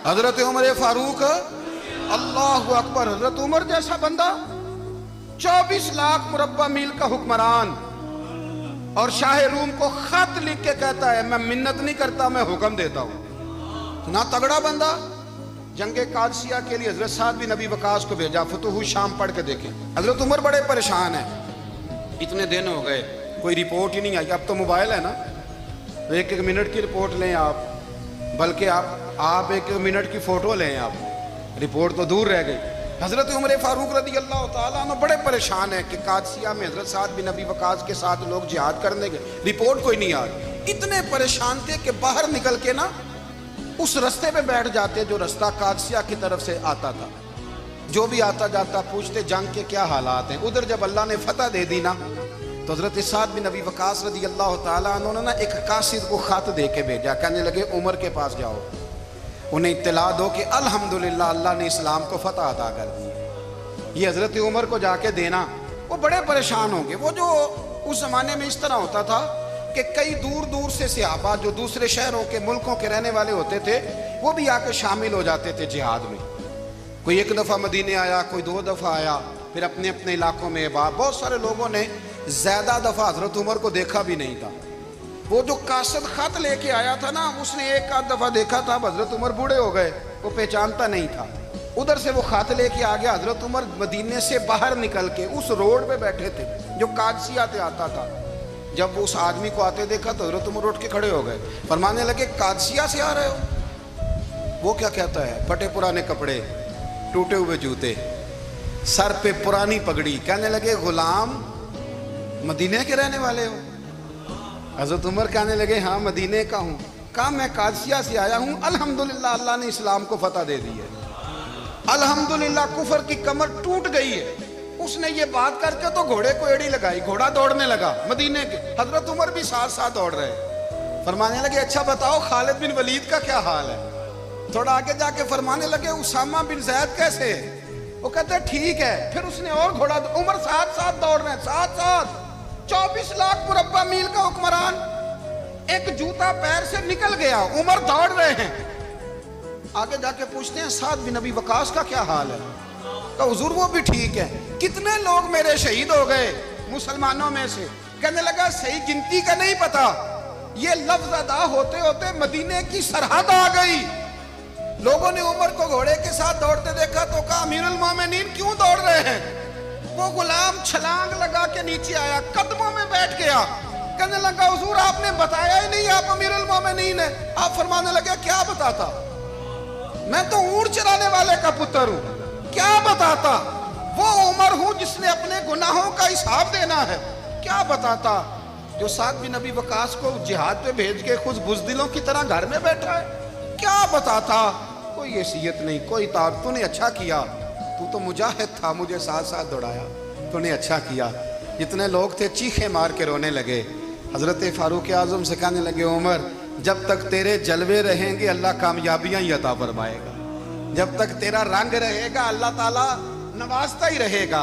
हजरत उमर फारूक, अल्लाह अकबर। हजरत उमर जैसा बंदा 24 लाख मुरब्बा मील का हुक्मरान और शाह रूम को खत लिख के कहता है मैं मिन्नत नहीं करता, मैं हुक्म देता हूं। ना तगड़ा बंदा। जंगे कादसिया के लिए हजरत साद बिन नबी वकास को भेजा, फतूह शाम पढ़ के देखें। हजरत उमर बड़े परेशान है, इतने दिन हो गए कोई रिपोर्ट ही नहीं आई। अब तो मोबाइल है ना, तो एक एक मिनट की रिपोर्ट लें आप, बल्कि आप एक एक मिनट की फोटो लें आप, रिपोर्ट तो दूर रह गई। हजरत उमर फारूक रदी अल्लाह ताला अन्हु बड़े परेशान है कि कादसिया में हजरत साद बिन नबी वकास के साथ लोग जिहाद करने गए, रिपोर्ट कोई नहीं आ रही। इतने परेशान थे कि बाहर निकल के ना उस रास्ते पे बैठ जाते जो रास्ता कादसिया की तरफ से आता था। जो भी आता जाता पूछते जंग के क्या हालात हैं। उधर जब अल्लाह ने फतह दे दी ना, तो हजरत साद बिन नबी वकास रदी अल्लाह ताला अन्हु ने एक कासिद को खत दे के भेजा। कहने लगे उमर के पास जाओ, उन्हें इत्तला दो कि अल्हम्दुलिल्लाह अल्लाह ने इस्लाम को फतह अता कर दी। ये हजरत उमर को जाके देना। वो बड़े परेशान होंगे। वो जो उस जमाने में इस तरह होता था कि कई दूर दूर से सहाबा जो दूसरे शहरों के मुल्कों के रहने वाले होते थे, वो भी आके शामिल हो जाते थे जिहाद में। कोई एक दफ़ा मदीने आया, कोई 2 दफ़ा आया, फिर अपने अपने इलाकों में। बहुत सारे लोगों ने ज्यादा दफ़ा हजरत उमर को देखा भी नहीं था। वो जो कासद खत लेके आया था ना, उसने एक आध दफ़ा देखा था। हजरत उमर बूढ़े हो गए, वो पहचानता नहीं था। उधर से वो खत लेके आ गया। हजरत उमर मदीने से बाहर निकल के उस रोड पे बैठे थे जो कादसिया से आता था। जब वो उस आदमी को आते देखा तो हजरत उमर उठ के खड़े हो गए, फरमाने लगे कादसिया से आ रहे हो? वो क्या कहता है? फटे पुराने कपड़े, टूटे हुए जूते, सर पे पुरानी पगड़ी। कहने लगे गुलाम मदीने के रहने वाले हो? हजरत उमर कहने लगे हाँ मदीने का हूँ। कहा मैं कादसिया से आया हूँ, अल्हम्दुलिल्लाह अल्लाह ने इस्लाम को फतह दे दी है, अल्हम्दुलिल्लाह कुफर की कमर टूट गई है। उसने ये बात करके तो घोड़े को एड़ी लगाई, घोड़ा दौड़ने लगा मदीने के। हजरत उमर भी साथ साथ दौड़ रहे। फरमाने लगे अच्छा बताओ खालिद बिन वलीद का क्या हाल है? थोड़ा आगे जाके फरमाने लगे उसामा बिन जैद कैसे है? वो कहते ठीक है। फिर उसने और घोड़ा, उमर साथ साथ दौड़ रहे हैं, साथ साथ। 24 लाख मुरब्बा मील का हुक्मरान, एक जूता पैर से निकल गया, उमर दौड़ रहे हैं। आगे जाके पूछते हैं साद बिन नबी वकास का क्या हाल है? तो हुजूर वो भी ठीक है। कितने लोग मेरे शहीद हो गए मुसलमानों में से? कहने लगा सही गिनती का नहीं पता, ये लफ्ज अदा होते होते मदीने की सरहद आ गई। लोगों ने उमर को घोड़े के साथ दौड़ते देखा तो कहा अमीरुल मोमिनीन क्यों दौड़ रहे हैं? वो गुलाम छलांग लगा के नीचे आया, कदमों में बैठ गया। कहने लगा हुजूर आपने बताया ही नहीं आप अमीरुल मोमिनीन है। आप फरमाने लगे क्या बताता? मैं तो ऊंट चराने वाले का पुत्र हूं, क्या बताता? वो उमर हूं जिसने अपने गुनाहों का हिसाब देना है। क्या बताता? जो साद बिन नबी वकास को जिहाद पे भेज के खुद बुज़दिलों की तरह घर में बैठा है, क्या बताता? कोई हैसियत नहीं, कोई तार। तूने अच्छा किया, तू तो मुजाहिद था, मुझे साथ साथ दौड़ाया, तूने अच्छा किया। जितने लोग थे चीखे मार के रोने लगे। हजरत फारूक आजम से कहने लगे उमर जब तक तेरे जलवे रहेंगे अल्लाह कामयाबियां ही अता फरमाएगा, जब तक तेरा रंग रहेगा अल्लाह ताला नवाजता ही रहेगा।